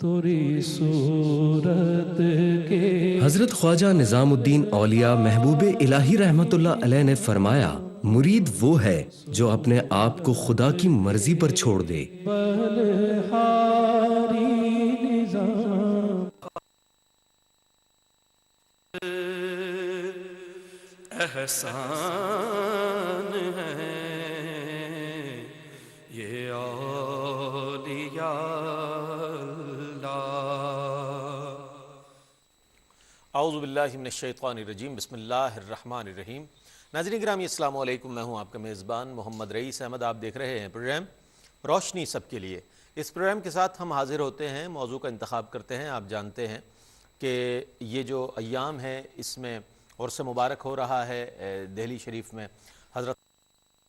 تری صورت کے حضرت خواجہ نظام الدین اولیاء محبوب الہی رحمت اللہ علیہ نے فرمایا، مرید وہ ہے جو اپنے آپ کو خدا کی مرضی پر چھوڑ دے۔ بلہاری نظام احسان ہے یہ اولیاء اللہ۔ اعوذ باللہ من الشیطان الرجیم، بسم اللہ الرحمن الرحیم۔ ناظرین گرامی السلام علیکم، میں ہوں آپ کا میزبان محمد رئیس احمد۔ آپ دیکھ رہے ہیں پروگرام روشنی سب کے لیے۔ اس پروگرام کے ساتھ ہم حاضر ہوتے ہیں، موضوع کا انتخاب کرتے ہیں۔ آپ جانتے ہیں کہ یہ جو ایام ہے اس میں عرس مبارک ہو رہا ہے دہلی شریف میں حضرت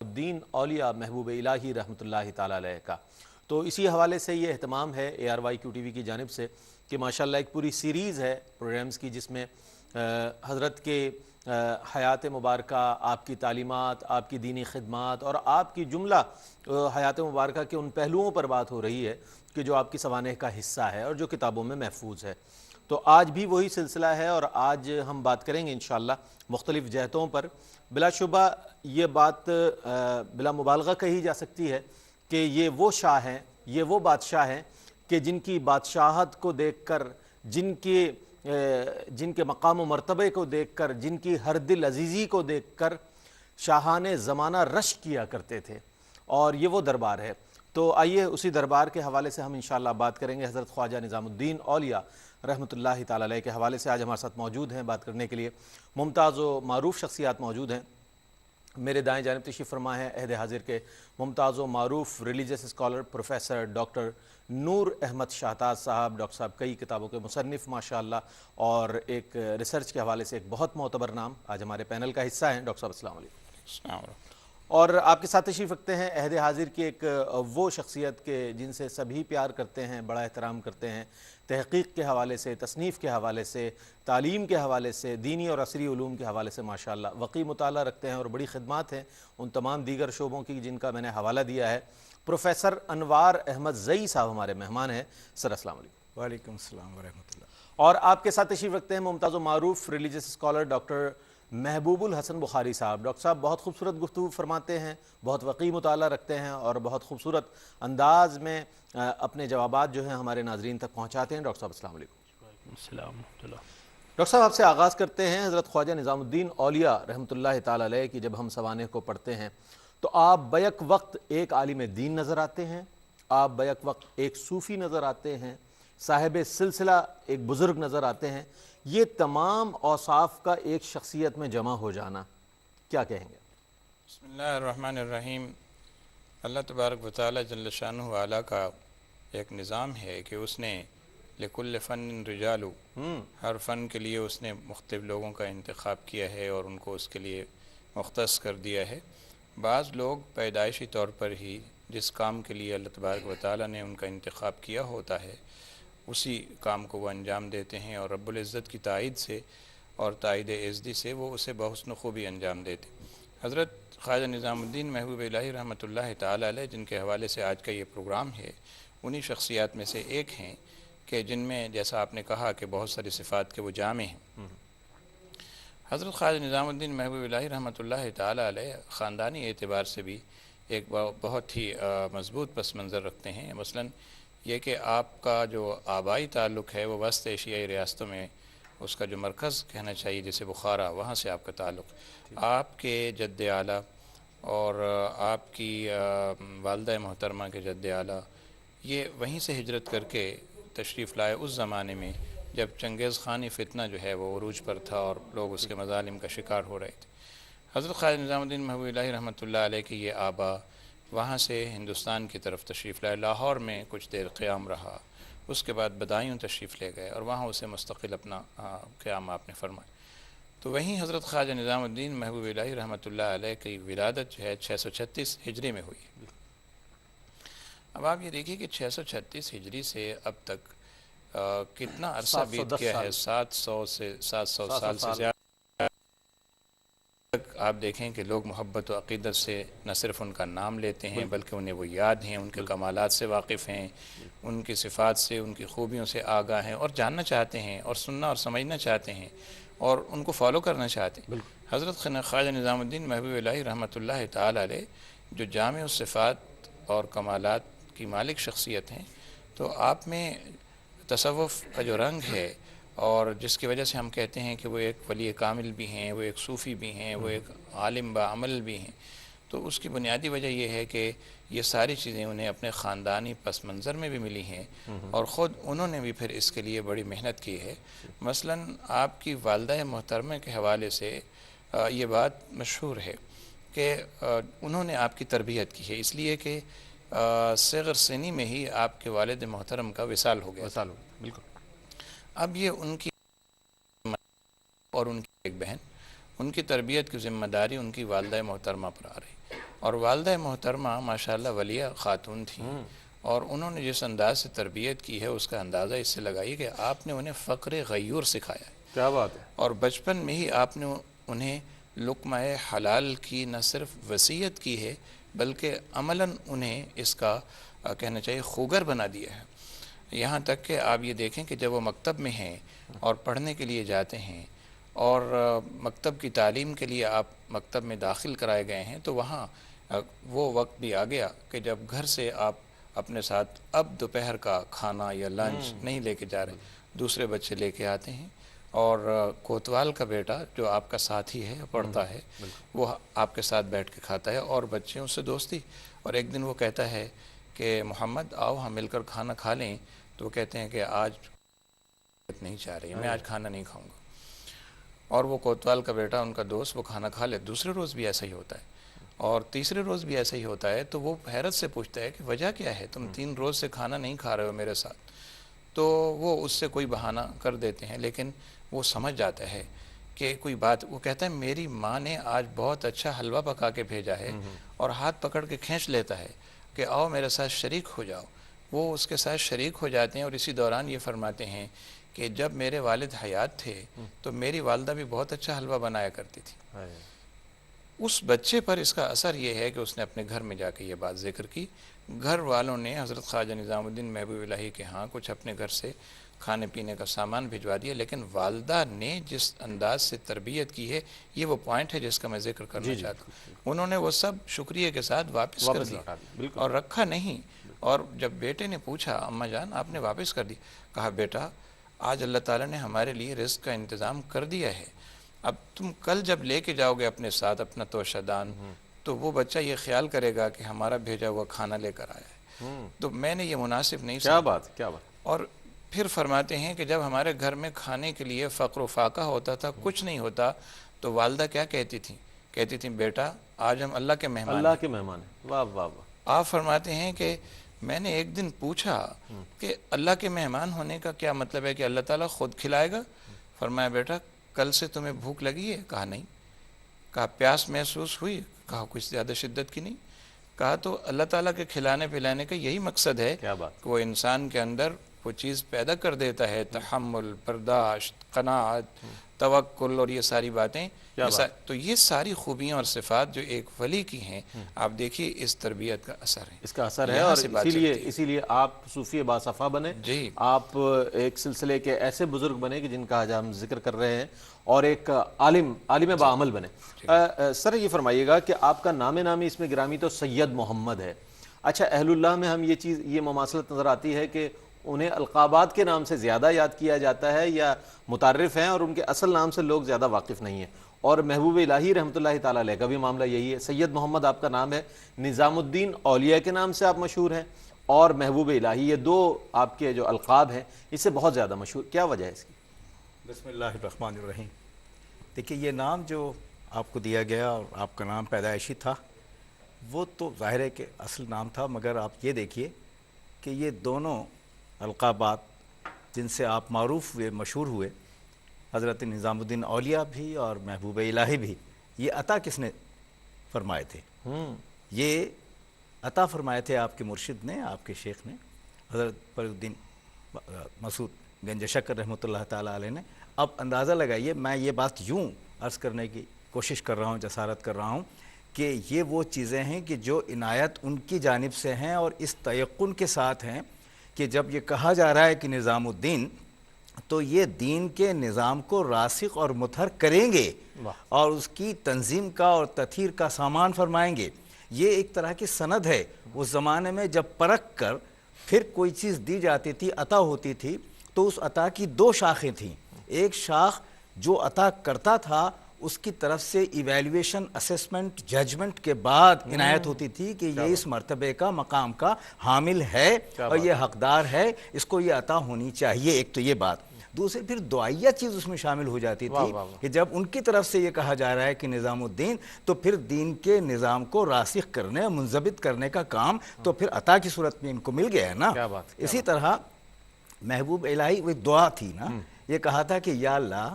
الدین اولیاء محبوب الہی رحمۃ اللہ تعالی علیہ کا۔ تو اسی حوالے سے یہ اہتمام ہے ARYQ TV کی جانب سے کہ ماشاءاللہ ایک پوری سیریز ہے پروگرامز کی، جس میں حضرت کے حیات مبارکہ، آپ کی تعلیمات، آپ کی دینی خدمات اور آپ کی جملہ حیات مبارکہ کے ان پہلوؤں پر بات ہو رہی ہے کہ جو آپ کی سوانح کا حصہ ہے اور جو کتابوں میں محفوظ ہے۔ تو آج بھی وہی سلسلہ ہے اور آج ہم بات کریں گے انشاءاللہ مختلف جہتوں پر۔ بلا شبہ یہ بات بلا مبالغہ کہی جا سکتی ہے کہ یہ وہ شاہ ہیں، یہ وہ بادشاہ ہیں کہ جن کی بادشاہت کو دیکھ کر، جن کے مقام و مرتبے کو دیکھ کر، جن کی ہر دل عزیزی کو دیکھ کر شاہان زمانہ رشک کیا کرتے تھے، اور یہ وہ دربار ہے۔ تو آئیے اسی دربار کے حوالے سے ہم انشاءاللہ بات کریں گے۔ حضرت خواجہ نظام الدین اولیاء رحمۃ اللہ تعالی علیہ کے حوالے سے آج ہمارے ساتھ موجود ہیں بات کرنے کے لیے ممتاز و معروف شخصیات موجود ہیں۔ میرے دائیں جانب تشریف فرما ہے عہد حاضر کے ممتاز و معروف religious scholar professor doctor Noor Ahmed شاہتاز صاحب۔ ڈاکٹر صاحب کئی کتابوں کے مصنف ماشاءاللہ، اور ایک ریسرچ کے حوالے سے ایک بہت معتبر نام، آج ہمارے پینل کا حصہ ہیں۔ ڈاکٹر صاحب السلام علیکم۔ السلام علیکم۔ اور آپ کے ساتھ تشریف رکھتے ہیں عہد حاضر کی ایک وہ شخصیت کے جن سے سبھی پیار کرتے ہیں، بڑا احترام کرتے ہیں، تحقیق کے حوالے سے، تصنیف کے حوالے سے، تعلیم کے حوالے سے، دینی اور عصری علوم کے حوالے سے ماشاءاللہ وقی مطالعہ رکھتے ہیں اور بڑی خدمات ہیں ان تمام دیگر شعبوں کی جن کا میں نے حوالہ دیا ہے۔ پروفیسر انوار احمد زئی صاحب ہمارے مہمان ہیں۔ سر السلام علیکم۔ وعلیکم السلام ورحمۃ اللہ۔ اور آپ کے ساتھ تشریف رکھتے ہیں ممتاز و معروف ریلیجیس اسکالر ڈاکٹر محبوب الحسن بخاری صاحب۔ ڈاکٹر صاحب بہت خوبصورت گفتگو فرماتے ہیں، بہت وقی مطالعہ رکھتے ہیں اور بہت خوبصورت انداز میں اپنے جوابات جو ہیں ہمارے ناظرین تک پہنچاتے ہیں۔ ڈاکٹر صاحب السلام علیکم۔ السلام علیکم۔ ڈاکٹر صاحب آپ سے آغاز کرتے ہیں۔ حضرت خواجہ نظام الدین اولیاء رحمۃ اللہ تعالی علیہ کی جب ہم سوانح کو پڑھتے ہیں تو آپ بیک وقت ایک عالم دین نظر آتے ہیں، آپ بیک وقت ایک صوفی نظر آتے ہیں، صاحب سلسلہ ایک بزرگ نظر آتے ہیں۔ یہ تمام اوصاف کا ایک شخصیت میں جمع ہو جانا، کیا کہیں گے؟ بسم اللہ الرحمن الرحیم۔ اللہ تبارک و تعالی جل شانہ اعلیٰ کا ایک نظام ہے کہ اس نے لکل فن رجال، ہر فن کے لیے اس نے مختلف لوگوں کا انتخاب کیا ہے اور ان کو اس کے لیے مختص کر دیا ہے۔ بعض لوگ پیدائشی طور پر ہی جس کام کے لیے اللہ تبارک و تعالی نے ان کا انتخاب کیا ہوتا ہے اسی کام کو وہ انجام دیتے ہیں، اور رب العزت کی تائید سے اور تائید عزتی سے وہ اسے بحسن خوبی انجام دیتے۔ حضرت خواجہ نظام الدین محبوب الہی رحمۃ اللہ تعالی علیہ جن کے حوالے سے آج کا یہ پروگرام ہے، انہی شخصیات میں سے ایک ہیں کہ جن میں جیسا آپ نے کہا کہ بہت ساری صفات کے وہ جامع ہیں۔ حضرت خواجہ نظام الدین محبوب الہی رحمۃ اللہ تعالی علیہ خاندانی اعتبار سے بھی ایک بہت ہی مضبوط پس منظر رکھتے ہیں۔ مثلاً یہ کہ آپ کا جو آبائی تعلق ہے وہ وسط ایشیائی ریاستوں میں اس کا جو مرکز کہنا چاہیے جیسے بخارا، وہاں سے آپ کا تعلق، آپ کے جد اعلیٰ اور آپ کی والدہ محترمہ کے جد اعلیٰ یہ وہیں سے ہجرت کر کے تشریف لائے اس زمانے میں جب چنگیز خانی فتنہ جو ہے وہ عروج پر تھا اور لوگ اس کے مظالم کا شکار ہو رہے تھے۔ حضرت خواجہ نظام الدین محبوب الہی رحمۃ اللہ علیہ کے یہ آبا وہاں سے ہندوستان کی طرف تشریف لائے، لاہور میں کچھ دیر قیام رہا، اس کے بعد بدایوں تشریف لے گئے اور وہاں اسے مستقل اپنا قیام آپ نے فرمایا۔ تو وہیں حضرت خواجہ نظام الدین محبوب الہی رحمۃ اللہ علیہ کی ولادت جو ہے 636 ہجری میں ہوئی۔ اب آپ یہ دیکھیے کہ 636 ہجری سے اب تک کتنا عرصہ بیت گیا ہے، 700 سال سے زیادہ آپ دیکھیں کہ لوگ محبت و عقیدت سے نہ صرف ان کا نام لیتے ہیں بلکہ انہیں وہ یاد ہیں، ان کے کمالات سے واقف ہیں، ان کی صفات سے، ان کی خوبیوں سے آگاہ ہیں اور جاننا چاہتے ہیں اور سننا اور سمجھنا چاہتے ہیں اور ان کو فالو کرنا چاہتے ہیں۔ حضرت خواجہ نظام الدین محبوب الہی رحمۃ اللہ تعالی علیہ جو جامع الصفات اور کمالات کی مالک شخصیت ہیں، تو آپ میں تصوف کا جو رنگ ہے اور جس کی وجہ سے ہم کہتے ہیں کہ وہ ایک ولی کامل بھی ہیں، وہ ایک صوفی بھی ہیں، وہ ایک عالم با عمل بھی ہیں، تو اس کی بنیادی وجہ یہ ہے کہ یہ ساری چیزیں انہیں اپنے خاندانی پس منظر میں بھی ملی ہیں اور خود انہوں نے بھی پھر اس کے لیے بڑی محنت کی ہے۔ مثلا آپ کی والدہ محترمہ کے حوالے سے یہ بات مشہور ہے کہ انہوں نے آپ کی تربیت کی ہے، اس لیے کہ صغر سنی میں ہی آپ کے والد محترم کا وصال ہو گیا۔ بالکل۔ اب یہ ان کی اور ان کی ایک بہن، ان کی تربیت کی ذمہ داری ان کی والدہ محترمہ پر آ رہی، اور والدہ محترمہ ماشاءاللہ ولیہ خاتون تھیں اور انہوں نے جس انداز سے تربیت کی ہے اس کا اندازہ اس سے لگائیے کہ آپ نے انہیں فقر غیور سکھایا ہے۔ کیا بات ہے۔ اور بچپن میں ہی آپ نے انہیں لقمہ حلال کی نہ صرف وصیت کی ہے بلکہ عملاً انہیں اس کا کہنا چاہیے خوگر بنا دیا ہے۔ یہاں تک کہ آپ یہ دیکھیں کہ جب وہ مکتب میں ہیں اور پڑھنے کے لیے جاتے ہیں اور مکتب کی تعلیم کے لیے آپ مکتب میں داخل کرائے گئے ہیں، تو وہاں وہ وقت بھی آ گیا کہ جب گھر سے آپ اپنے ساتھ اب دوپہر کا کھانا یا لنچ نہیں لے کے جا رہے، دوسرے بچے لے کے آتے ہیں، اور کوتوال کا بیٹا جو آپ کا ساتھی ہے پڑھتا ہے وہ آپ کے ساتھ بیٹھ کے کھاتا ہے اور بچے اس سے دوستی۔ اور ایک دن وہ کہتا ہے کہ محمد آؤ ہم مل کر کھانا کھا لیں، تو وہ کہتے ہیں کہ آج نہیں چاہ رہی، میں آج کھانا نہیں کھاؤں گا، اور وہ کوتوال کا بیٹا ان کا دوست وہ کھانا کھا لے۔ دوسرے روز بھی ایسا ہی ہوتا ہے اور تیسرے روز بھی ایسا ہی ہوتا ہے، تو وہ حیرت سے پوچھتا ہے کہ وجہ کیا ہے، تم 3 روز سے کھانا نہیں کھا رہے ہو میرے ساتھ؟ تو وہ اس سے کوئی بہانہ کر دیتے ہیں، لیکن وہ سمجھ جاتا ہے کہ کوئی بات، وہ کہتا ہے میری ماں نے آج بہت اچھا حلوہ پکا کے بھیجا ہے، اور ہاتھ پکڑ کے کھینچ لیتا ہے کہ آؤ میرے ساتھ شریک ہو جاؤ۔ وہ اس کے ساتھ شریک ہو جاتے ہیں اور اسی دوران یہ فرماتے ہیں کہ جب میرے والد حیات تھے تو میری والدہ بھی بہت اچھا حلوہ بنایا کرتی تھی۔ اس بچے پر اس کا اثر یہ ہے کہ اس نے اپنے گھر میں جا کے یہ بات ذکر کی، گھر والوں نے حضرت خواجہ نظام الدین محبوب الہی کے ہاں کچھ اپنے گھر سے کھانے پینے کا سامان بھجوا دیا، لیکن والدہ نے جس انداز سے تربیت کی ہے، یہ وہ پوائنٹ ہے جس کا میں ذکر کرنا چاہتا ہوں، انہوں نے وہ سب شکریہ کے ساتھ واپس کر دیا اور رکھا نہیں۔ اور جب بیٹے نے پوچھا اماں جان آپ نے واپس کر دی، کہا بیٹا آج اللہ تعالیٰ نے ہمارے لیے رزق کا انتظام کر دیا ہے، اب تم کل جب لے کے جاؤ گے اپنے ساتھ اپنا توشہ دان، تو وہ بچہ یہ خیال کرے گا کہ ہمارا بھیجا ہوا کھانا لے کر آیا ہے، تو میں نے یہ مناسب نہیں سمجھا۔ کیا بات، کیا بات۔ اور پھر فرماتے ہیں کہ جب ہمارے گھر میں کھانے کے لیے فقر و فاقہ ہوتا تھا، کچھ نہیں ہوتا، تو والدہ کیا کہتی تھیں؟ کہتی تھیں بیٹا آج ہم اللہ کے مہمان ہیں۔ اللہ کے مہمان ہیں، واہ واہ واہ۔ آپ فرماتے ہیں کہ میں نے ایک دن پوچھا کہ اللہ کے مہمان ہونے کا کیا مطلب ہے، کہ اللہ تعالیٰ خود کھلائے گا؟ فرمایا بیٹا کل سے تمہیں بھوک لگی ہے؟ کہا نہیں۔ کہا پیاس محسوس ہوئی؟ کہا کچھ زیادہ شدت کی نہیں۔ کہا تو اللہ تعالیٰ کے کھلانے پلانے کا یہی مقصد ہے کیا بات۔ کہ وہ انسان کے اندر وہ چیز پیدا کر دیتا ہے، تحمل، برداشت، قناعت، توکل اور یہ ساری باتیں، تو یہ ساری خوبیاں اور صفات جو ایک ولی کی ہیں، آپ دیکھیے اس تربیت کا اثر ہے، اس کا اثر ہے، اور اسی لیے آپ صوفی باصفا بنے، جی آپ ایک سلسلے کے ایسے بزرگ بنے کہ جن کا آج ہم ذکر کر رہے ہیں، اور ایک عالم باعمل بنے۔ سر یہ فرمائیے گا کہ آپ کا نام نامی اس میں گرامی تو سید محمد ہے، اچھا اہل اللہ میں ہم یہ مماثلت نظر آتی ہے کہ انہیں القابات کے نام سے زیادہ یاد کیا جاتا ہے یا متعارف ہیں اور ان کے اصل نام سے لوگ زیادہ واقف نہیں ہیں، اور محبوب الہی رحمۃ اللہ تعالیٰ علیہ کا بھی معاملہ یہی ہے۔ سید محمد آپ کا نام ہے، نظام الدین اولیاء کے نام سے آپ مشہور ہیں، اور محبوب الہی، یہ دو آپ کے جو القاب ہیں اس سے بہت زیادہ مشہور، کیا وجہ ہے اس کی؟ بسم اللہ الرحمن الرحیم۔ دیکھیے یہ نام جو آپ کو دیا گیا اور آپ کا نام پیدائشی تھا، وہ تو ظاہر ہے کہ اصل نام تھا، مگر آپ یہ دیکھیے کہ یہ دونوں القابات جن سے آپ معروف ہوئے، مشہور ہوئے، حضرت نظام الدین اولیاء بھی اور محبوب الہی بھی، یہ عطا کس نے فرمائے تھے؟ یہ عطا فرمائے تھے آپ کے مرشد نے، آپ کے شیخ نے، حضرت فرید الدین مسعود گنج شکر رحمۃ اللہ تعالیٰ علیہ نے۔ اب اندازہ لگائیے، میں یہ بات یوں عرض کرنے کی کوشش کر رہا ہوں، جسارت کر رہا ہوں کہ یہ وہ چیزیں ہیں کہ جو عنایت ان کی جانب سے ہیں اور اس تیقن کے ساتھ ہیں کہ جب یہ کہا جا رہا ہے کہ نظام الدین، تو یہ دین کے نظام کو راسخ اور مطہر کریں گے اور اس کی تنظیم کا اور تطہیر کا سامان فرمائیں گے۔ یہ ایک طرح کی سند ہے۔ اس زمانے میں جب پرکھ کر پھر کوئی چیز دی جاتی تھی، عطا ہوتی تھی، تو اس عطا کی دو شاخیں تھیں۔ ایک شاخ جو عطا کرتا تھا اس کی طرف سے ایویلیویشن، اسیسمنٹ، ججمنٹ کے بعد عنایت ہوتی تھی کہ یہ اس مرتبے کا، مقام کا حامل ہے اور یہ حقدار ہے، اس کو یہ عطا ہونی چاہیے۔ ایک تو یہ بات۔ دوسری پھر دعائیہ چیز اس میں شامل ہو جاتی تھی کہ جب ان کی طرف سے یہ کہا جا رہا ہے کہ نظام الدین، تو پھر دین کے نظام کو راسخ کرنے، منضبط کرنے کا کام تو پھر عطا کی صورت میں ان کو مل گیا ہے نا۔ اسی طرح محبوب الہی وہ دعا تھی نا، یہ کہا تھا کہ یا اللہ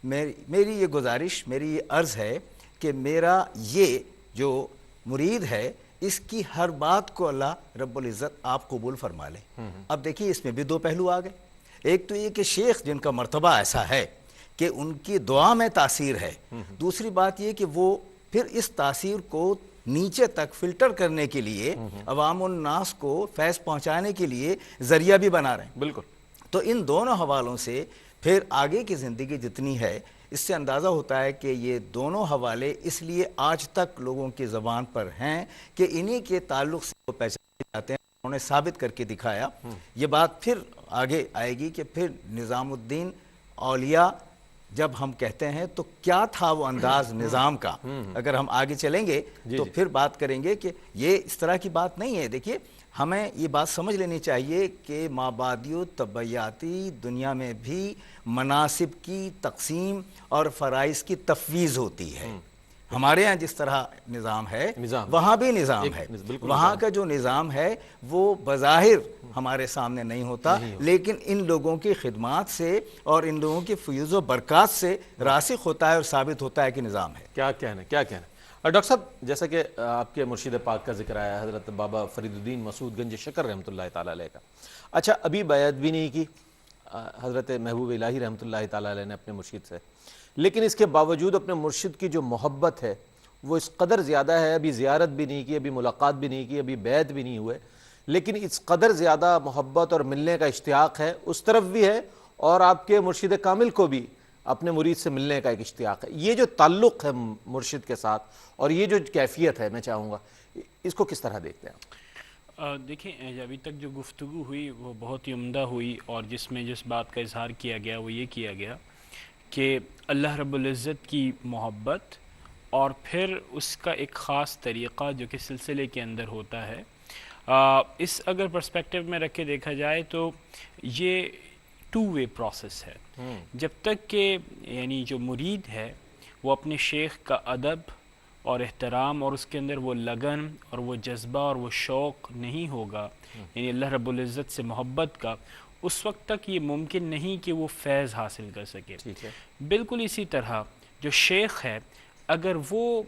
میری یہ گزارش، میری یہ عرض ہے کہ میرا یہ جو مرید ہے اس کی ہر بات کو اللہ رب العزت آپ قبول فرما لے۔ اب دیکھیے اس میں بھی دو پہلو آ گئے۔ ایک تو یہ کہ شیخ جن کا مرتبہ ایسا ہے کہ ان کی دعا میں تاثیر ہے، دوسری بات یہ کہ وہ پھر اس تاثیر کو نیچے تک فلٹر کرنے کے لیے، عوام الناس کو فیض پہنچانے کے لیے ذریعہ بھی بنا رہے ہیں۔ بالکل۔ تو ان دونوں حوالوں سے پھر آگے کی زندگی جتنی ہے، اس سے اندازہ ہوتا ہے کہ یہ دونوں حوالے اس لیے آج تک لوگوں کی زبان پر ہیں کہ انہی کے تعلق سے وہ پہچانے جاتے ہیں۔ انہوں نے ثابت کر کے دکھایا۔ یہ بات پھر آگے آئے گی کہ پھر نظام الدین اولیاء جب ہم کہتے ہیں تو کیا تھا وہ انداز نظام کا۔ اگر ہم آگے چلیں گے تو پھر بات کریں گے کہ یہ اس طرح کی بات نہیں ہے۔ دیکھیے ہمیں یہ بات سمجھ لینی چاہیے کہ مابعدی و طبعیاتی دنیا میں بھی مناصب کی تقسیم اور فرائض کی تفویض ہوتی ہے۔ ہمارے ہاں جس طرح نظام ہے وہاں بھی نظام ہے۔ وہاں کا جو نظام ہے وہ بظاہر ہمارے سامنے نہیں ہوتا، لیکن ان لوگوں کی خدمات سے اور ان لوگوں کی فیوز و برکات سے راسخ ہوتا ہے اور ثابت ہوتا ہے کہ نظام ہے۔ کیا کہنا، کیا کہنا۔ اور ڈاکٹر صاحب جیسا کہ آپ کے مرشد پاک کا ذکر آیا، حضرت بابا فرید الدین مسعود گنج شکر رحمۃ اللہ تعالیٰ علیہ کا، اچھا ابھی بیعت بھی نہیں کی حضرت محبوب الہی رحمۃ اللہ تعالیٰ علیہ نے اپنے مرشد سے، لیکن اس کے باوجود اپنے مرشد کی جو محبت ہے وہ اس قدر زیادہ ہے، ابھی زیارت بھی نہیں کی، ابھی ملاقات بھی نہیں کی، ابھی بیعت بھی نہیں ہوئے، لیکن اس قدر زیادہ محبت اور ملنے کا اشتیاق ہے اس طرف بھی ہے، اور آپ کے مرشد کامل کو بھی اپنے مرید سے ملنے کا ایک اشتیاق ہے۔ یہ جو تعلق ہے مرشد کے ساتھ اور یہ جو کیفیت ہے، میں چاہوں گا اس کو کس طرح دیکھتے ہیں؟ دیکھیں ابھی تک جو گفتگو ہوئی وہ بہت ہی عمدہ ہوئی، اور جس میں جس بات کا اظہار کیا گیا وہ یہ کیا گیا کہ اللہ رب العزت کی محبت اور پھر اس کا ایک خاص طریقہ جو کہ سلسلے کے اندر ہوتا ہے۔ اس اگر پرسپیکٹیو میں رکھ کے دیکھا جائے تو یہ ٹو وے پروسیس ہے۔ جب تک کہ یعنی جو مرید ہے وہ اپنے شیخ کا ادب اور احترام اور اس کے اندر وہ لگن اور وہ جذبہ اور وہ شوق نہیں ہوگا، یعنی اللہ رب العزت سے محبت کا، اس وقت تک یہ ممکن نہیں کہ وہ فیض حاصل کر سکے۔ بالکل اسی طرح جو شیخ ہے اگر وہ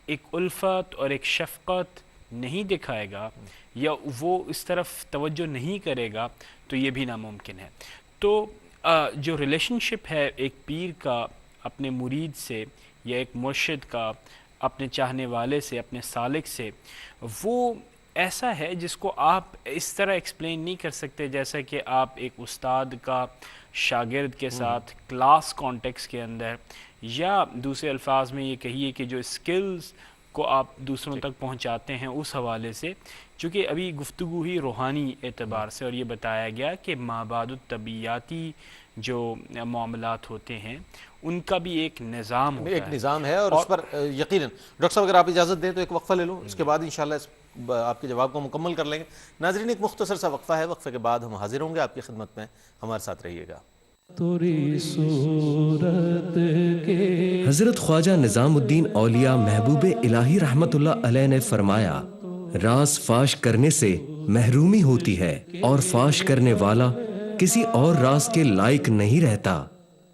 ایک الفت اور ایک شفقت نہیں دکھائے گا یا وہ اس طرف توجہ نہیں کرے گا تو یہ بھی ناممکن ہے۔ تو جو ریلیشن شپ ہے ایک پیر کا اپنے مرید سے یا ایک مرشد کا اپنے چاہنے والے سے، اپنے سالک سے، وہ ایسا ہے جس کو آپ اس طرح ایکسپلین نہیں کر سکتے جیسا کہ آپ ایک استاد کا شاگرد کے ساتھ کلاس کانٹیکس کے اندر، یا دوسرے الفاظ میں یہ کہیے کہ جو اسکلز کو آپ دوسروں تک پہنچاتے ہیں اس حوالے سے، چونکہ ابھی گفتگو ہی روحانی اعتبار سے، اور یہ بتایا گیا کہ مابعد الطبیعاتی جو معاملات ہوتے ہیں ان کا بھی ایک نظام ہوتا ہے، ایک نظام ہے، اور اس پر یقیناً ڈاکٹر صاحب اگر آپ اجازت دیں تو ایک وقفہ لے لوں، اس کے بعد انشاءاللہ آپ کے جواب کو مکمل کر لیں گے۔ ناظرین ایک مختصر سا وقفہ ہے، وقفے کے بعد ہم حاضر ہوں گے آپ کی خدمت میں، ہمارے ساتھ رہیے گا۔ حضرت خواجہ نظام الدین اولیاء محبوب الہی رحمت اللہ علیہ نے فرمایا، راز فاش کرنے سے محرومی ہوتی ہے اور فاش کرنے والا کسی اور راز کے لائق نہیں رہتا،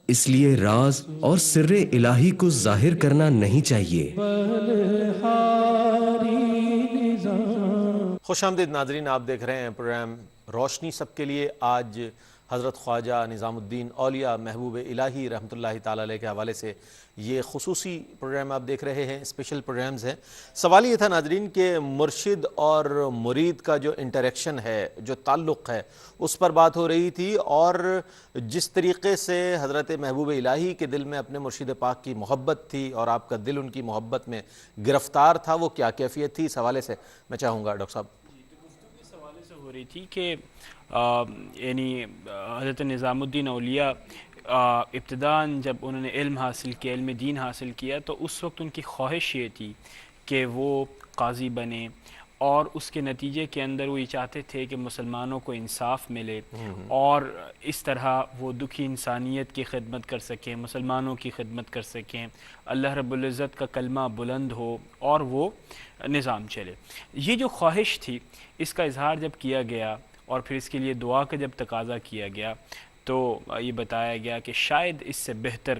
اس لیے راز اور سر الہی کو ظاہر کرنا نہیں چاہیے۔ خوش آمدید ناظرین، آپ دیکھ رہے ہیں پروگرام روشنی سب کے لیے۔ آج حضرت خواجہ نظام الدین اولیاء محبوب الہی رحمۃ اللہ تعالیٰ علیہ کے حوالے سے یہ خصوصی پروگرام آپ دیکھ رہے ہیں، اسپیشل پروگرامز ہیں۔ سوال یہ تھا ناظرین کہ مرشد اور مرید کا جو انٹریکشن ہے، جو تعلق ہے، اس پر بات ہو رہی تھی، اور جس طریقے سے حضرت محبوب الہی کے دل میں اپنے مرشد پاک کی محبت تھی اور آپ کا دل ان کی محبت میں گرفتار تھا، وہ کیا کیفیت تھی، اس حوالے سے میں چاہوں گا ڈاکٹر صاحب۔ اس حوالے سے ہو رہی تھی کہ یعنی حضرت نظام الدین اولیاء ابتداً جب انہوں نے علم حاصل کیا، علم دین حاصل کیا، تو اس وقت ان کی خواہش یہ تھی کہ وہ قاضی بنے، اور اس کے نتیجے کے اندر وہ یہ چاہتے تھے کہ مسلمانوں کو انصاف ملے، اور اس طرح وہ دکھی انسانیت کی خدمت کر سکیں، مسلمانوں کی خدمت کر سکیں، اللہ رب العزت کا کلمہ بلند ہو اور وہ نظام چلے۔ یہ جو خواہش تھی، اس کا اظہار جب کیا گیا اور پھر اس کے لیے دعا کا جب تقاضا کیا گیا، تو یہ بتایا گیا کہ شاید اس سے بہتر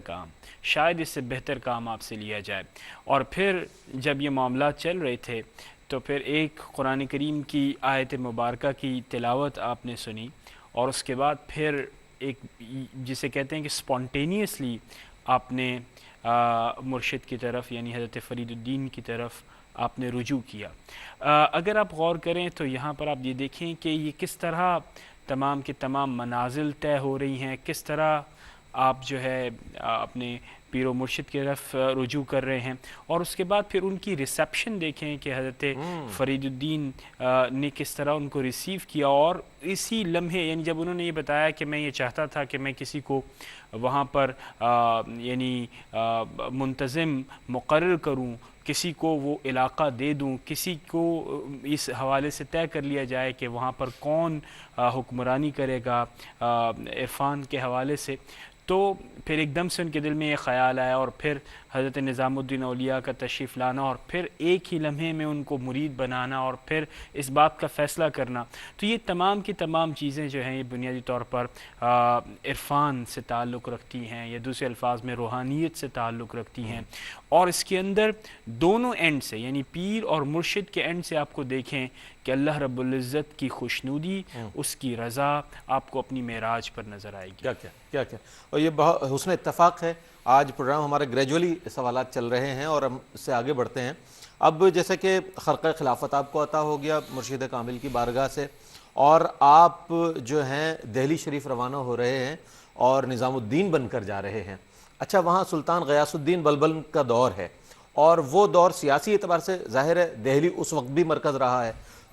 کام آپ سے لیا جائے۔ اور پھر جب یہ معاملات چل رہے تھے تو پھر ایک قرآن کریم کی آیت مبارکہ کی تلاوت آپ نے سنی، اور اس کے بعد پھر ایک جسے کہتے ہیں کہ سپونٹینیسلی آپ نے مرشد کی طرف یعنی حضرت فرید الدین کی طرف آپ نے رجوع کیا۔ اگر آپ غور کریں تو یہاں پر آپ یہ دیکھیں کہ یہ کس طرح تمام کے تمام منازل طے ہو رہی ہیں، کس طرح آپ جو ہے اپنے پیر و مرشد کی طرف رجوع کر رہے ہیں، اور اس کے بعد پھر ان کی ریسیپشن دیکھیں کہ حضرت فرید الدین نے کس طرح ان کو ریسیو کیا، اور اسی لمحے یعنی جب انہوں نے یہ بتایا کہ میں یہ چاہتا تھا کہ میں کسی کو وہاں پر یعنی منتظم مقرر کروں، کسی کو وہ علاقہ دے دوں، کسی کو اس حوالے سے طے کر لیا جائے کہ وہاں پر کون حکمرانی کرے گا عرفان کے حوالے سے، تو پھر ایک دم سے ان کے دل میں یہ خیال آیا، اور پھر حضرت نظام الدین اولیاء کا تشریف لانا، اور پھر ایک ہی لمحے میں ان کو مرید بنانا، اور پھر اس بات کا فیصلہ کرنا۔ تو یہ تمام کی تمام چیزیں جو ہیں یہ بنیادی طور پر عرفان سے تعلق رکھتی ہیں، یا دوسرے الفاظ میں روحانیت سے تعلق رکھتی ہیں، اور اس کے اندر دونوں اینڈ سے یعنی پیر اور مرشد کے اینڈ سے آپ کو دیکھیں کہ اللہ رب العزت کی خوشنودی، اس کی رضا آپ کو اپنی معراج پر نظر آئے گی۔ کیا اور یہ بہت حسن اتفاق ہے۔ آج پروگرام ہمارے گریجولی سوالات چل رہے ہیں اور ہم اس سے آگے بڑھتے ہیں۔ اب جیسے کہ خرقہ خلافت آپ کو عطا ہو گیا مرشد کامل کی بارگاہ سے، اور آپ جو ہیں دہلی شریف روانہ ہو رہے ہیں اور نظام الدین بن کر جا رہے ہیں۔ اچھا، وہاں سلطان غیاث الدین بلبل کا دور ہے، اور وہ دور سیاسی اعتبار سے ظاہر ہے دہلی اس وقت بھی مرکز رہا ہے،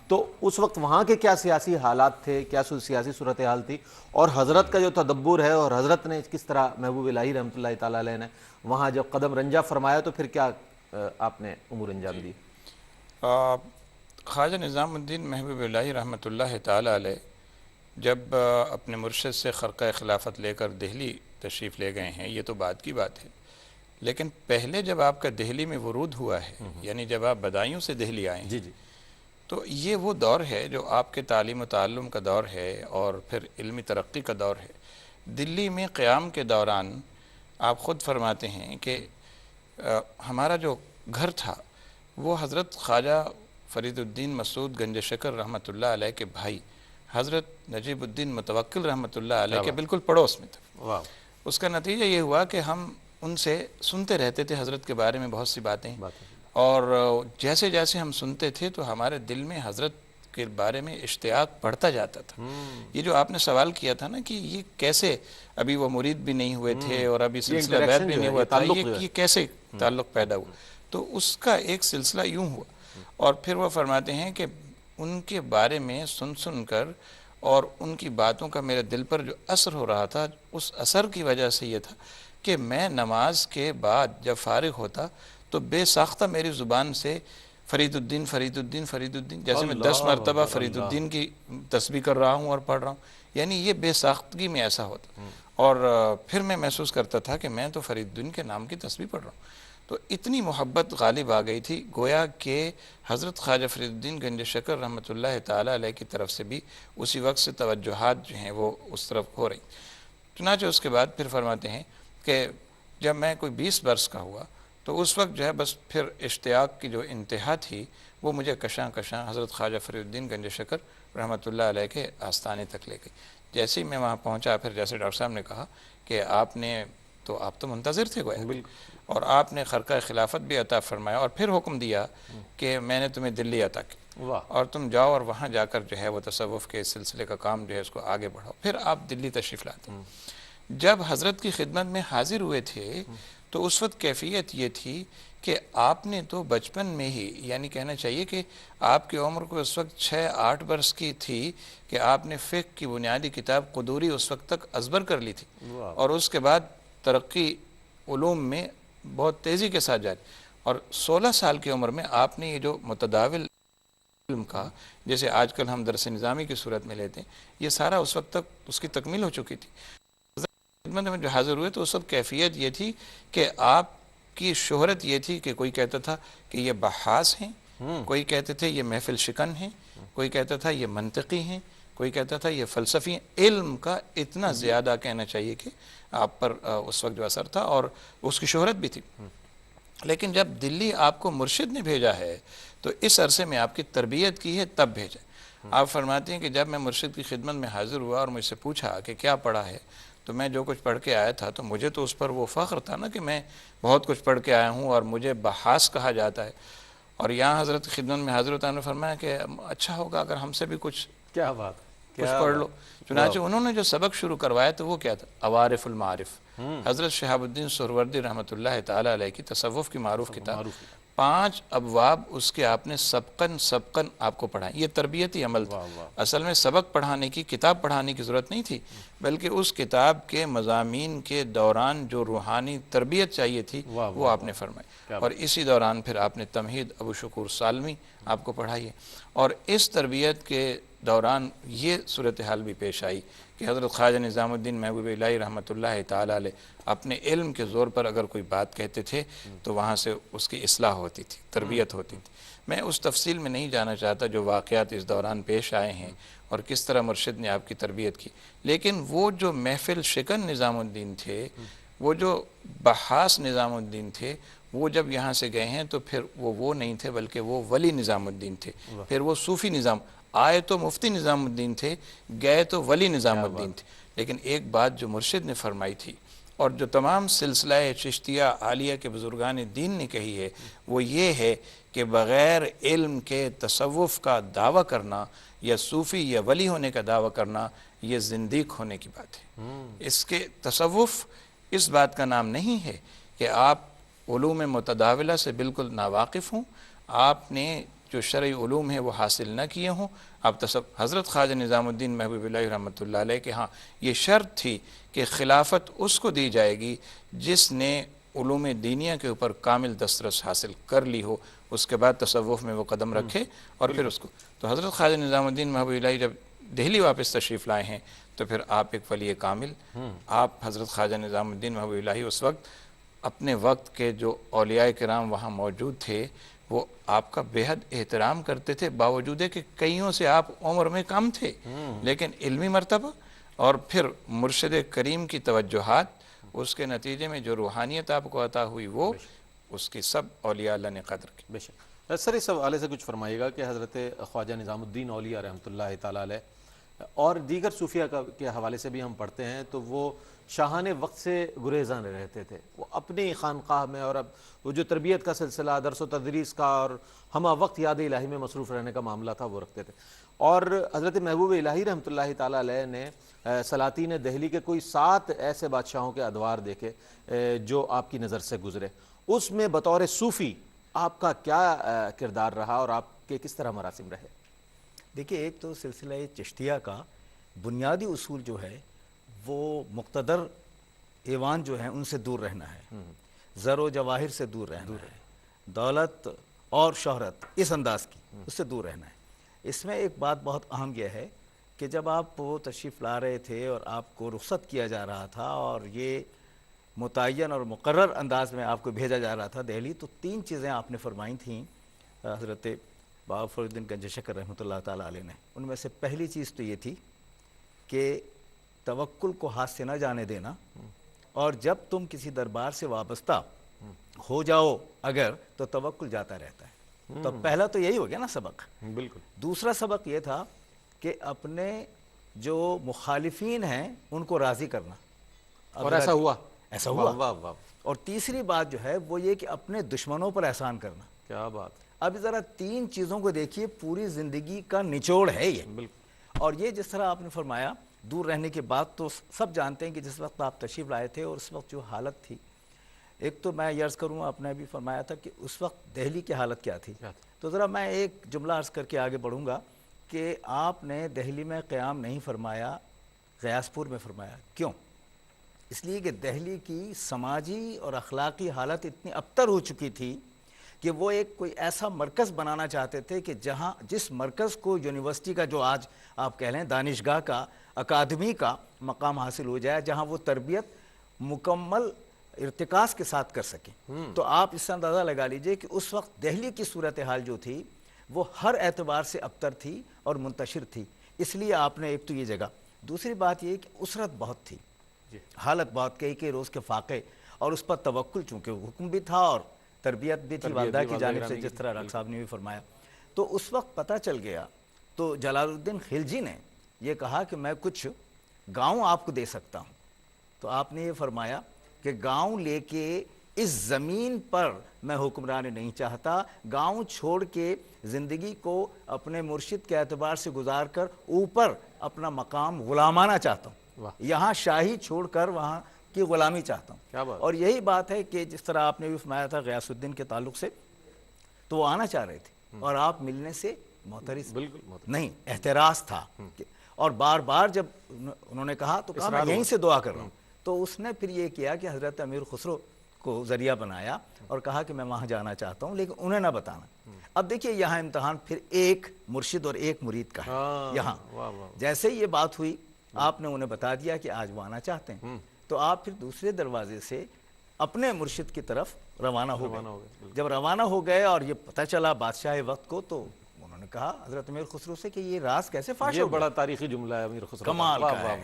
تو اس وقت وہاں کے کیا سیاسی حالات تھے، کیا سیاسی صورتحال تھی، اور حضرت کا جو تدبر ہے اور حضرت نے کس طرح محبوب الہی رحمۃ اللہ تعالیٰ علیہ نے وہاں جب قدم رنجہ فرمایا تو پھر کیا آپ نے امور انجام دی؟ خواجہ نظام الدین محبوب الہی رحمۃ اللہ تعالیٰ علیہ جب اپنے مرشد سے خرقہ خلافت لے کر دہلی تشریف لے گئے ہیں، یہ تو بات کی بات ہے، لیکن پہلے جب آپ کا دہلی میں ورود ہوا ہے، یعنی جب آپ بدایوں سے دہلی آئے ہیں، جی تو یہ وہ دور ہے جو آپ کے تعلیم و تعلم کا دور ہے، اور پھر علمی ترقی کا دور ہے۔ دلی میں قیام کے دوران آپ خود فرماتے ہیں کہ ہمارا جو گھر تھا وہ حضرت خواجہ فرید الدین مسعود گنج شکر رحمۃ اللہ علیہ کے بھائی حضرت نجیب الدین متوکل رحمۃ اللہ علیہ کے بالکل پڑوس میں تھا۔ اس کا نتیجہ یہ ہوا کہ ہم ان سے سنتے رہتے تھے حضرت کے بارے میں بہت سی باتیں، اور جیسے جیسے ہم سنتے تھے تو ہمارے دل میں حضرت کے بارے میں اشتیاق بڑھتا جاتا تھا۔ یہ جو آپ نے سوال کیا تھا نا کہ یہ کیسے، ابھی وہ مرید بھی نہیں ہوئے تھے اور ابھی سلسلہ بیعت بھی نہیں ہوا تھا، یہ کیسے تعلق پیدا ہوا، تو اس کا ایک سلسلہ یوں ہوا، اور پھر وہ فرماتے ہیں کہ ان کے بارے میں سن کر اور ان کی باتوں کا میرے دل پر جو اثر ہو رہا تھا، اس اثر کی وجہ سے یہ تھا کہ میں نماز کے بعد جب فارغ ہوتا تو بے ساختہ میری زبان سے فرید الدین فرید الدین فرید الدین، جیسے میں 10 مرتبہ فرید الدین کی تسبیح کر رہا ہوں اور پڑھ رہا ہوں، یعنی یہ بے ساختگی میں ایسا ہوتا، اور پھر میں محسوس کرتا تھا کہ میں تو فرید الدین کے نام کی تسبیح پڑھ رہا ہوں۔ تو اتنی محبت غالب آ گئی تھی، گویا کہ حضرت خواجہ فرید الدین گنج شکر رحمۃ اللہ تعالیٰ علیہ کی طرف سے بھی اسی وقت سے توجہات جو ہیں وہ اس طرف ہو رہی۔ چنانچہ اس کے بعد پھر فرماتے ہیں کہ جب میں کوئی 20 برس کا ہوا تو اس وقت جو ہے بس پھر اشتیاق کی جو انتہا تھی وہ مجھے کشاں کشاں حضرت خواجہ فرید الدین گنج شکر رحمۃ اللہ علیہ کے آستانے تک لے گئی، جیسے ہی میں وہاں پہنچا، پھر جیسے ڈاکٹر صاحب نے کہا کہ آپ تو منتظر تھے گویا، اور آپ نے خرقہ خلافت بھی عطا فرمایا، اور پھر حکم دیا کہ میں نے تمہیں دلی عطا کی، اور تم جاؤ اور وہاں جا کر جو ہے وہ تصوف کے سلسلے کا کام جو ہے اس کو آگے بڑھاؤ۔ پھر آپ دلی تشریف لاتے ہیں۔ جب حضرت کی خدمت میں حاضر ہوئے تھے تو اس وقت کیفیت یہ تھی کہ آپ نے تو بچپن میں ہی، یعنی کہنا چاہیے کہ آپ کی عمر کو اس وقت 6-8 برس کی تھی کہ آپ نے فقہ کی بنیادی کتاب قدوری اس وقت تک ازبر کر لی تھی، اور اس کے بعد ترقی علوم میں بہت تیزی کے ساتھ جاری، اور 16 سال کی عمر میں آپ نے یہ جو متداول علم کا، جیسے آج کل ہم درس نظامی کی صورت میں لیتے ہیں، یہ سارا اس وقت تک اس کی تکمیل ہو چکی تھی۔ خدمت میں جو حاضر ہوئے تو اس وقت کیفیت یہ تھی کہ آپ کی شہرت یہ تھی کہ کوئی کہتا تھا کہ یہ بحاث ہیں، کوئی کہتے تھے یہ محفل شکن ہیں، کوئی کہتا تھا یہ منطقی ہیں، کوئی کہتا تھا یہ فلسفی ہیں۔ علم کا اتنا زیادہ کہنا چاہیے کہ آپ پر اس وقت جو اثر تھا، اور اس کی شہرت بھی تھی۔ لیکن جب دلی آپ کو مرشد نے بھیجا ہے تو اس عرصے میں آپ کی تربیت کی ہے، تب بھیجا۔ آپ فرماتے ہیں کہ جب میں مرشد کی خدمت میں حاضر ہوا اور مجھ سے پوچھا کہ کیا پڑھا ہے، تو میں جو کچھ پڑھ کے آیا تھا تو مجھے تو اس پر وہ فخر تھا نا کہ میں بہت کچھ پڑھ کے آیا ہوں اور مجھے بحاث کہا جاتا ہے۔ اور یہاں حضرت کی خدمت میں حاضر ہوتا نے فرمایا کہ اچھا ہوگا اگر ہم سے بھی کچھ کیا بات، کچھ پڑھ لو۔ چنانچہ انہوں نے جو سبق شروع کروایا تو وہ کیا تھا؟ عوارف المعارف، حضرت شہاب الدین سہروردی رحمۃ اللہ تعالیٰ علیہ کی تصوف کی معروف کتاب، 5 ابواب اس کے آپ نے سبقن آپ کو پڑھائیں۔ یہ تربیتی عمل تھا۔ اصل میں سبق پڑھانے کی، کتاب پڑھانے کی ضرورت نہیں تھی، بلکہ اس کتاب کے مضامین کے دوران جو روحانی تربیت چاہیے تھی وہ آپ نے فرمائی، اور اسی دوران پھر آپ نے تمہید ابو شکور سالمی آپ کو پڑھائی ہے۔ اور اس تربیت کے دوران یہ صورتحال بھی پیش آئی کہ حضرت خواجہ نظام الدین محبوب الہی رحمۃ اللہ تعالیٰ علیہ اپنے علم کے زور پر اگر کوئی بات کہتے تھے تو وہاں سے اس کی اصلاح ہوتی تھی، تربیت ہوتی تھی۔ میں اس تفصیل میں نہیں جانا چاہتا جو واقعات اس دوران پیش آئے ہیں اور کس طرح مرشد نے آپ کی تربیت کی، لیکن وہ جو محفل شکن نظام الدین تھے، وہ جو بحاث نظام الدین تھے، وہ جب یہاں سے گئے ہیں تو پھر وہ نہیں تھے بلکہ وہ ولی نظام الدین تھے، پھر وہ صوفی نظام، آئے تو مفتی نظام الدین تھے، گئے تو ولی نظام الدین تھے۔ لیکن ایک بات جو مرشد نے فرمائی تھی اور جو تمام سلسلہ چشتیہ عالیہ کے بزرگان دین نے کہی ہے وہ یہ ہے کہ بغیر علم کے تصوف کا دعویٰ کرنا یا صوفی یا ولی ہونے کا دعویٰ کرنا یہ زندیق ہونے کی بات ہے۔ اس کے تصوف اس بات کا نام نہیں ہے کہ آپ علوم متداولہ سے بالکل ناواقف ہوں، آپ نے جو شرعی علوم ہیں وہ حاصل نہ کیے ہوں۔ آپ حضرت خواجہ نظام الدین محبوب الہی رحمۃ اللہ علیہ کہ ہاں یہ شرط تھی کہ خلافت اس کو دی جائے گی جس نے علوم دینیہ کے اوپر کامل دسترس حاصل کر لی ہو، اس کے بعد تصوف میں وہ قدم رکھے اور پھر اس کو۔ تو حضرت خواجہ نظام الدین محبوب الہی جب دہلی واپس تشریف لائے ہیں تو پھر آپ ایک ولی کامل، آپ حضرت خواجہ نظام الدین محبوب الہی اس وقت اپنے وقت کے جو اولیاء کرام وہاں موجود تھے وہ آپ کا بے حد احترام کرتے تھے، باوجود کہ کئیوں سے آپ عمر میں کم تھے، لیکن علمی مرتبہ اور پھر مرشد کریم کی توجہات، اس کے نتیجے میں جو روحانیت آپ کو عطا ہوئی وہ اس کی سب اولیاء اللہ نے قدر کی۔ بے شک۔ سر اس حوالے سے کچھ فرمائیے گا کہ حضرت خواجہ نظام الدین اولیاء رحمۃ اللہ تعالیٰ علیہ اور دیگر صوفیہ کے حوالے سے بھی ہم پڑھتے ہیں تو وہ شاہان وقت سے گریزاں رہتے تھے، وہ اپنی خانقاہ میں اور اب وہ جو تربیت کا سلسلہ، درس و تدریس کا اور ہمہ وقت یاد الہی میں مصروف رہنے کا معاملہ تھا وہ رکھتے تھے۔ اور حضرت محبوب الہی رحمۃ اللہ تعالیٰ علیہ نے سلاطین دہلی کے کوئی 7 ایسے بادشاہوں کے ادوار دیکھے جو آپ کی نظر سے گزرے، اس میں بطور صوفی آپ کا کیا کردار رہا اور آپ کے کس طرح مراسم رہے؟ دیکھیے، ایک تو سلسلہ چشتیہ کا بنیادی اصول جو ہے وہ مقتدر ایوان جو ہیں ان سے دور رہنا ہے، زر و جواہر سے دور رہنا ہے، دولت اور شہرت اس انداز کی اس سے دور رہنا ہے۔ اس میں ایک بات بہت اہم یہ ہے کہ جب آپ وہ تشریف لا رہے تھے اور آپ کو رخصت کیا جا رہا تھا اور یہ متعین اور مقرر انداز میں آپ کو بھیجا جا رہا تھا دہلی، تو 3 چیزیں آپ نے فرمائی تھیں حضرت بابا فرید الدین گنج شکر رحمۃ اللہ تعالیٰ علیہ نے۔ ان میں سے پہلی چیز تو یہ تھی کہ توکل کو ہاتھ سے نہ جانے دینا، اور جب تم کسی دربار سے وابستہ ہو جاؤ اگر تو توکل جاتا رہتا ہے۔ تو پہلا تو یہی ہو گیا نا سبق۔ بالکل۔ دوسرا سبق یہ تھا کہ اپنے جو مخالفین ہیں ان کو راضی کرنا. اور ایسا ہوا؟ ایسا ہوا. واہ واہ. اور تیسری بات جو ہے وہ یہ کہ اپنے دشمنوں پر احسان کرنا. کیا بات. اب ذرا 3 چیزوں کو دیکھیے, پوری زندگی کا نچوڑ ہے یہ. بالکل. اور یہ جس طرح آپ نے فرمایا دور رہنے کے بعد, تو سب جانتے ہیں کہ جس وقت آپ تشریف لائے تھے اور اس وقت جو حالت تھی, ایک تو میں یہ عرض کروں, آپ نے بھی فرمایا تھا کہ اس وقت دہلی کی حالت کیا تھی. تو ذرا میں ایک جملہ عرض کر کے آگے بڑھوں گا کہ آپ نے دہلی میں قیام نہیں فرمایا, غیاث پور میں فرمایا. کیوں؟ اس لیے کہ دہلی کی سماجی اور اخلاقی حالت اتنی ابتر ہو چکی تھی کہ وہ ایک کوئی ایسا مرکز بنانا چاہتے تھے کہ جہاں جس مرکز کو یونیورسٹی کا, جو آج آپ کہہ لیں دانشگاہ کا, اکادمی کا مقام حاصل ہو جائے, جہاں وہ تربیت مکمل ارتکاز کے ساتھ کر سکیں. تو آپ اس سے اندازہ لگا لیجئے کہ اس وقت دہلی کی صورتحال جو تھی وہ ہر اعتبار سے ابتر تھی اور منتشر تھی. اس لیے آپ نے ایک تو یہ جگہ, دوسری بات یہ کہ اسرت بہت تھی, حالت بہت, کئی روز کے فاقے, اور اس پر توکل, چونکہ حکم بھی تھا اور تربیت بھی تھی والدہ کی جانب سے, جس طرح ڈاکٹر صاحب نے بھی فرمایا. تو اس وقت پتہ چل گیا, تو جلال الدین خلجی نے یہ کہا کہ میں کچھ گاؤں آپ کو دے سکتا ہوں. تو آپ نے یہ فرمایا کہ گاؤں لے کے اس زمین پر میں حکمرانی نہیں چاہتا, گاؤں چھوڑ کے زندگی کو اپنے مرشد کے اعتبار سے گزار کر اوپر اپنا مقام غلامانہ چاہتا ہوں, یہاں شاہی چھوڑ کر وہاں کی غلامی چاہتا ہوں. اور یہی بات ہے کہ جس طرح آپ نے بھی فرمایا تھا غیاث الدین کے تعلق سے, تو وہ آنا چاہ رہے تھے اور آپ ملنے سے معترض نہیں, احتراز تھا. اور بار بار جب انہوں نے کہا تو کہا میں یہیں سے دعا کر رہا ہوں. تو اس نے پھر یہ کیا کہ حضرت امیر خسرو کو ذریعہ بنایا اور کہا کہ میں وہاں جانا چاہتا ہوں, لیکن انہیں نہ بتانا. اب دیکھیے یہاں امتحان پھر ایک مرشد اور ایک مرید کا ہے. یہاں جیسے یہ بات ہوئی, آپ نے انہیں بتا دیا کہ آج وہ آنا چاہتے ہیں, تو آپ پھر دوسرے دروازے سے اپنے مرشد کی طرف روانہ ہو گئے. جب روانہ ہو گئے اور یہ پتہ چلا بادشاہ وقت کو, تو انہوں نے کہا حضرت امیر خسرو سے کہ یہ راز کیسے فاش ہو گیا. یہ بڑا تاریخی جملہ ہے امیر خسرو, کمال کا ہے.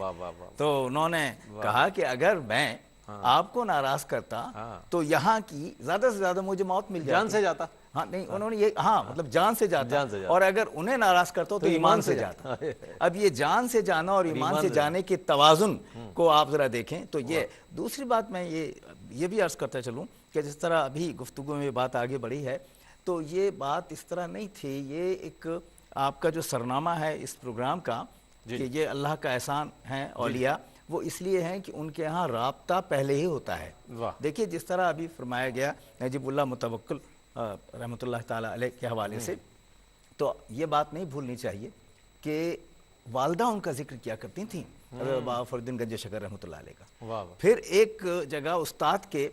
تو انہوں نے کہا کہ اگر میں آپ کو ناراض کرتا تو یہاں کی زیادہ سے زیادہ مجھے موت مل جاتی, جان سے جاتا. ہاں نہیں, انہوں نے یہ, ہاں مطلب جان سے جاتا, اور اگر انہیں ناراض کرتا تو ایمان سے جاتا. اب یہ جان سے جانا اور ایمان سے جانے کے توازن کو آپ ذرا دیکھیں. تو یہ دوسری بات میں یہ بھی عرض کرتا چلوں کہ جس طرح ابھی گفتگو میں یہ بات آگے بڑھی ہے, تو یہ بات اس طرح نہیں تھی. یہ ایک آپ کا جو سرنامہ ہے اس پروگرام کا کہ یہ اللہ کا احسان ہے اولیاء, وہ اس لیے ہیں کہ ان کے ہاں رابطہ پہلے ہی ہوتا ہے. دیکھیے جس طرح ابھی فرمایا گیا نجیب اللہ متوکل رحمۃ اللہ تعالیٰ علیہ کے حوالے سے, تو یہ بات نہیں بھولنی چاہیے کہ والدہ ان کا ذکر کیا کرتی تھیں, حضرت بابا فرید گنج شکر رحمۃ اللہ علیہ کا. پھر ایک جگہ استاد کے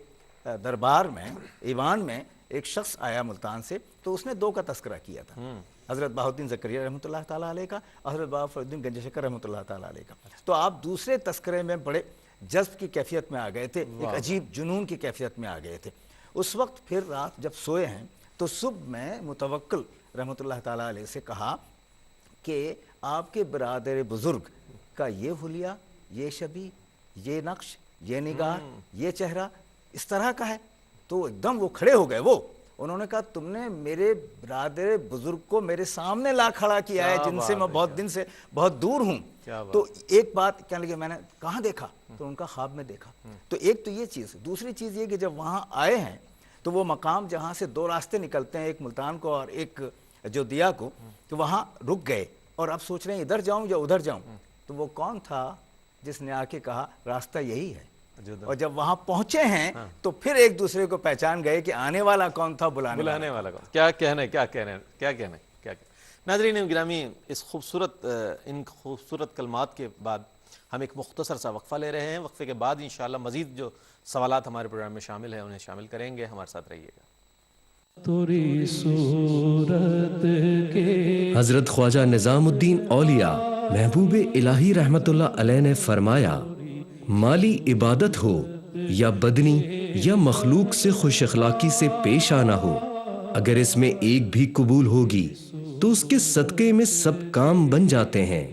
دربار میں, ایوان میں ایک شخص آیا ملتان سے, تو اس نے 2 کا تذکرہ کیا تھا, حضرت بہاؤالدین زکریا رحمۃ اللہ تعالیٰ علیہ کا, حضرت بابا فرید گنج شکر رحمۃ اللہ تعالیٰ علیہ کا. تو آپ دوسرے تذکرے میں بڑے جذب کی کیفیت میں آ گئے تھے, ایک عجیب جنون کی کیفیت میں آ گئے تھے. اس وقت پھر رات جب سوئے ہیں تو صبح میں متوکل رحمۃ اللہ تعالیٰ علیہ سے کہا کہ آپ کے برادر بزرگ کا یہ حلیہ, یہ شبیہ, یہ نقش, یہ نگار, یہ چہرہ اس طرح کا ہے. تو ایک دم وہ کھڑے ہو گئے. وہ انہوں نے کہا تم نے میرے برادر بزرگ کو میرے سامنے لا کھڑا کیا ہے, جن سے میں بہت دن سے بہت دور ہوں. تو ایک بات کہنے لگے, میں نے کہاں دیکھا, تو ان کا خواب میں دیکھا. تو ایک تو یہ چیز. دوسری چیز یہ کہ جب وہاں آئے ہیں تو وہ مقام جہاں سے 2 راستے نکلتے ہیں, ایک ملتان کو اور ایک جو دیا کو, تو وہاں رک گئے اور اب سوچ رہے ہیں ادھر جاؤں یا ادھر جاؤں. تو وہ کون تھا جس نے آ کے کہا راستہ یہی ہے. اور جب وہاں پہنچے ہیں تو پھر ایک دوسرے کو پہچان گئے کہ آنے والا کون تھا, بلانے والا کون. کیا کہنا ہے. ناظرین گرامی, اس ان خوبصورت کلمات کے بعد ہم ایک مختصر سا وقفہ لے رہے ہیں. وقفے کے بعد انشاءاللہ مزید جو سوالات ہمارے پروگرام میں شامل ہیں انہیں شامل کریں گے. ہمارے ساتھ رہیے گا. تیری صورت کے حضرت خواجہ نظام الدین اولیاء محبوب الہی رحمت اللہ علیہ نے فرمایا, مالی عبادت ہو یا بدنی یا مخلوق سے خوش اخلاقی سے پیش آنا ہو, اگر اس میں ایک بھی قبول ہوگی تو اس کے صدقے میں سب کام بن جاتے ہیں.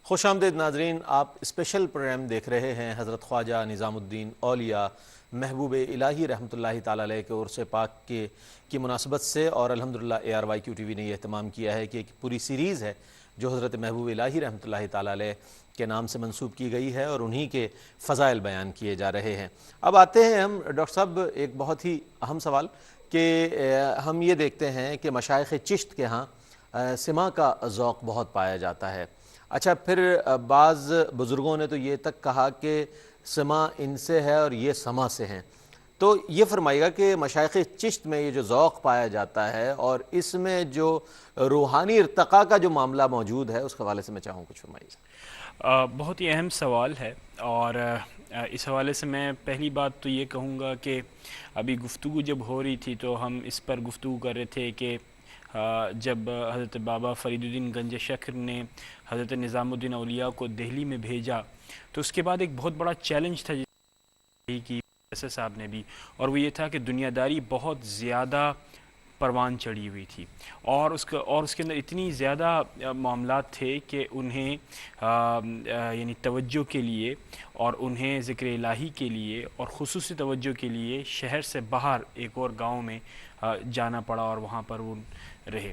خوش آمدید ناظرین, آپ اسپیشل پروگرام دیکھ رہے ہیں حضرت خواجہ نظام الدین اولیاء محبوب الہی رحمۃ اللہ تعالیٰ علیہ کے عرص پاک کی مناسبت سے، اور الحمدللہ ARYQ TV نے یہ اہتمام کیا ہے کہ ایک پوری سیریز ہے جو حضرت محبوب الہی رحمۃ اللہ تعالیٰ علیہ کے نام سے منسوب کی گئی ہے، اور انہی کے فضائل بیان کیے جا رہے ہیں۔ اب آتے ہیں ہم ڈاکٹر صاحب ایک بہت ہی اہم سوال کہ ہم یہ دیکھتے ہیں کہ مشائخ چشت کے ہاں سماع کا ذوق بہت پایا جاتا ہے۔ اچھا، پھر بعض بزرگوں نے تو یہ تک کہا کہ سماع ان سے ہے اور یہ سما سے ہیں، تو یہ فرمائیے گا کہ مشائخ چشت میں یہ جو ذوق پایا جاتا ہے اور اس میں جو روحانی ارتقاء کا جو معاملہ موجود ہے، اس کے حوالے سے میں چاہوں کچھ فرمائیے گا۔ بہت ہی اہم سوال ہے، اور اس حوالے سے میں پہلی بات تو یہ کہوں گا کہ ابھی گفتگو جب ہو رہی تھی تو ہم اس پر گفتگو کر رہے تھے کہ جب حضرت بابا فرید الدین گنج شکر نے حضرت نظام الدین اولیاء کو دہلی میں بھیجا، تو اس کے بعد ایک بہت بڑا چیلنج تھا کی ایسے صاحب نے بھی، اور وہ یہ تھا کہ دنیا داری بہت زیادہ پروان چڑھی ہوئی تھی، اور اس کے اندر اتنی زیادہ معاملات تھے کہ انہیں یعنی توجہ کے لیے اور انہیں ذکر الہی کے لیے اور خصوصی توجہ کے لیے شہر سے باہر ایک اور گاؤں میں جانا پڑا، اور وہاں پر وہ رہے۔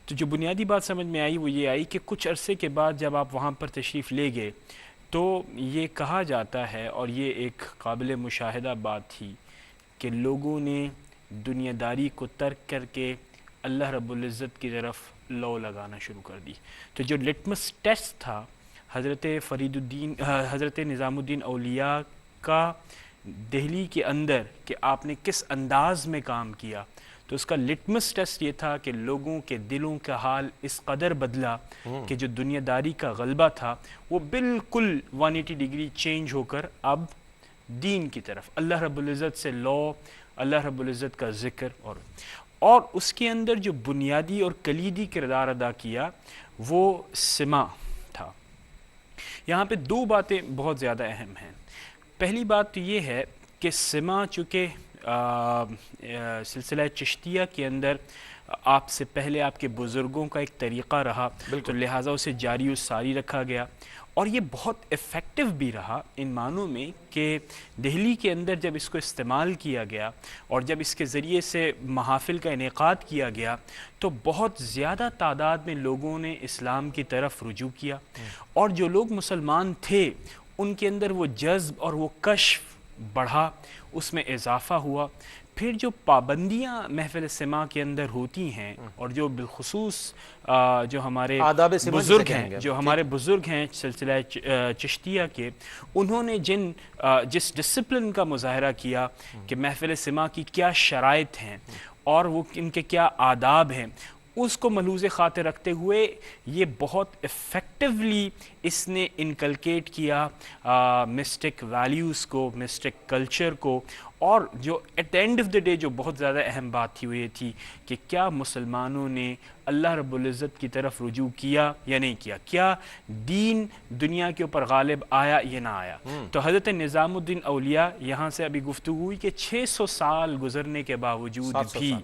تو جو بنیادی بات سمجھ میں آئی وہ یہ آئی کہ کچھ عرصے کے بعد جب آپ وہاں پر تشریف لے گئے تو یہ کہا جاتا ہے، اور یہ ایک قابل مشاہدہ بات تھی، کہ لوگوں نے دنیا داری کو ترک کر کے اللہ رب العزت کی طرف لو لگانا شروع کر دی۔ تو جو لٹمس ٹیسٹ تھا حضرت نظام الدین اولیاء کا دہلی کے اندر کہ آپ نے کس انداز میں کام کیا، تو اس کا لٹمس ٹیسٹ یہ تھا کہ لوگوں کے دلوں کا حال اس قدر بدلا کہ جو دنیا داری کا غلبہ تھا وہ بالکل 180 ڈگری چینج ہو کر اب دین کی طرف، اللہ رب العزت سے لو، اللہ رب العزت کا ذکر، اور اس کے اندر جو بنیادی اور کلیدی کردار ادا کیا وہ سماع تھا۔ یہاں پہ دو باتیں بہت زیادہ اہم ہیں۔ پہلی بات تو یہ ہے کہ سماع چونکہ سلسلہ چشتیہ کے اندر آپ سے پہلے آپ کے بزرگوں کا ایک طریقہ رہا، تو لہٰذا اسے جاری و ساری رکھا گیا، اور یہ بہت افیکٹو بھی رہا ان معنوں میں کہ دہلی کے اندر جب اس کو استعمال کیا گیا اور جب اس کے ذریعے سے محافل کا انعقاد کیا گیا تو بہت زیادہ تعداد میں لوگوں نے اسلام کی طرف رجوع کیا، اور جو لوگ مسلمان تھے ان کے اندر وہ جذب اور وہ کشف بڑھا، اس میں اضافہ ہوا۔ پھر جو پابندیاں محفل سماع کے اندر ہوتی ہیں، اور جو بالخصوص جو ہمارے بزرگ ہیں سلسلہ چشتیہ کے، انہوں نے جس ڈسپلن کا مظاہرہ کیا کہ محفل سماع کی کیا شرائط ہیں اور وہ ان کے کیا آداب ہیں، اس کو ملحوظ خاطر رکھتے ہوئے یہ بہت افیکٹولی اس نے انکلکیٹ کیا مسٹک ویلیوز کو، مسٹک کلچر کو، اور جو at the end of the day جو بہت زیادہ اہم بات تھی وہ یہ تھی کہ کیا مسلمانوں نے اللہ رب العزت کی طرف رجوع کیا یا نہیں کیا، کیا دین دنیا کے اوپر غالب آیا یا نہ آیا۔ تو حضرت نظام الدین اولیاء یہاں سے ابھی گفتگو ہوئی کہ 600 سال گزرنے کے باوجود بھی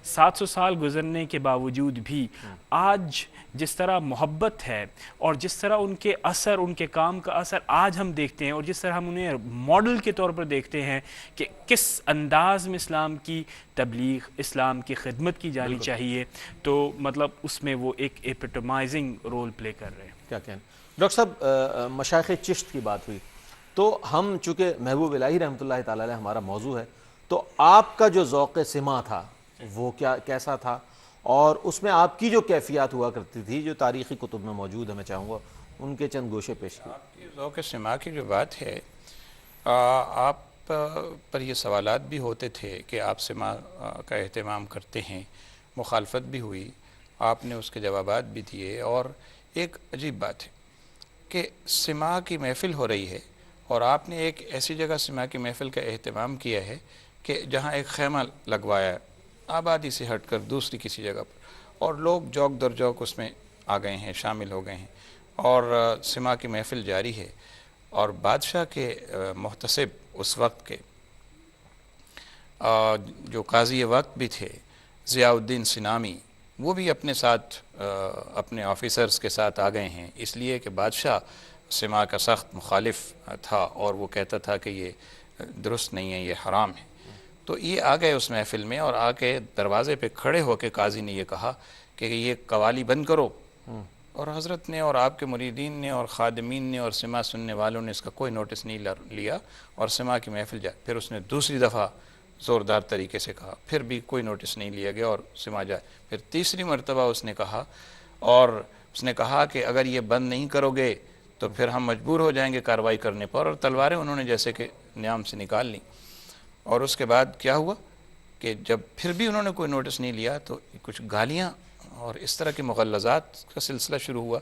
700 سال گزرنے کے باوجود بھی آج جس طرح محبت ہے اور جس طرح ان کے اثر، ان کے کام کا اثر آج ہم دیکھتے ہیں، اور جس طرح ہم انہیں ماڈل کے طور پر دیکھتے ہیں کہ کس انداز میں اسلام کی تبلیغ، اسلام کی خدمت کی جانی چاہیے، تو مطلب اس میں وہ ایک ایپیٹمائزنگ رول پلے کر رہے ہیں۔ کیا کہیں ڈاکٹر صاحب، مشائخ چشت کی بات ہوئی تو ہم چونکہ محبوب الہی رحمۃ اللہ تعالی علیہ ہمارا موضوع ہے، تو آپ کا جو ذوق سماع تھا وہ کیسا تھا، اور اس میں آپ کی جو کیفیات ہوا کرتی تھی جو تاریخی کتب میں موجود ہے، میں چاہوں گا ان کے چند گوشے پیش کیے۔ آپ کی ذوق سماع کی جو بات ہے، آپ پر یہ سوالات بھی ہوتے تھے کہ آپ سماع کا اہتمام کرتے ہیں، مخالفت بھی ہوئی، آپ نے اس کے جوابات بھی دیے، اور ایک عجیب بات ہے کہ سماع کی محفل ہو رہی ہے اور آپ نے ایک ایسی جگہ سماع کی محفل کا اہتمام کیا ہے کہ جہاں ایک خیمہ لگوایا ہے آبادی سے ہٹ کر دوسری کسی جگہ پر، اور لوگ جوک در جوک اس میں آ گئے ہیں، شامل ہو گئے ہیں، اور سماع کی محفل جاری ہے، اور بادشاہ کے محتسب اس وقت کے جو قاضی وقت بھی تھے ضیاء الدین سنامی، وہ بھی اپنے ساتھ اپنے آفیسرز کے ساتھ آ گئے ہیں، اس لیے کہ بادشاہ سماع کا سخت مخالف تھا اور وہ کہتا تھا کہ یہ درست نہیں ہے، یہ حرام ہے۔ تو یہ آ گئے اس محفل میں، اور آ کے دروازے پہ کھڑے ہو کے قاضی نے یہ کہا کہ یہ قوالی بند کرو، اور حضرت نے اور آپ کے مریدین نے اور خادمین نے اور سماع سننے والوں نے اس کا کوئی نوٹس نہیں لیا، اور سماع کی محفل جائے۔ پھر اس نے دوسری دفعہ زوردار طریقے سے کہا، پھر بھی کوئی نوٹس نہیں لیا گیا اور سماع جائے۔ پھر تیسری مرتبہ اس نے کہا، اور اس نے کہا کہ اگر یہ بند نہیں کرو گے تو پھر ہم مجبور ہو جائیں گے کارروائی کرنے پر، اور تلواریں انہوں نے جیسے کہ نیام سے نکال لیں۔ اور اس کے بعد کیا ہوا کہ جب پھر بھی انہوں نے کوئی نوٹس نہیں لیا تو کچھ گالیاں اور اس طرح کے مغلظات کا سلسلہ شروع ہوا۔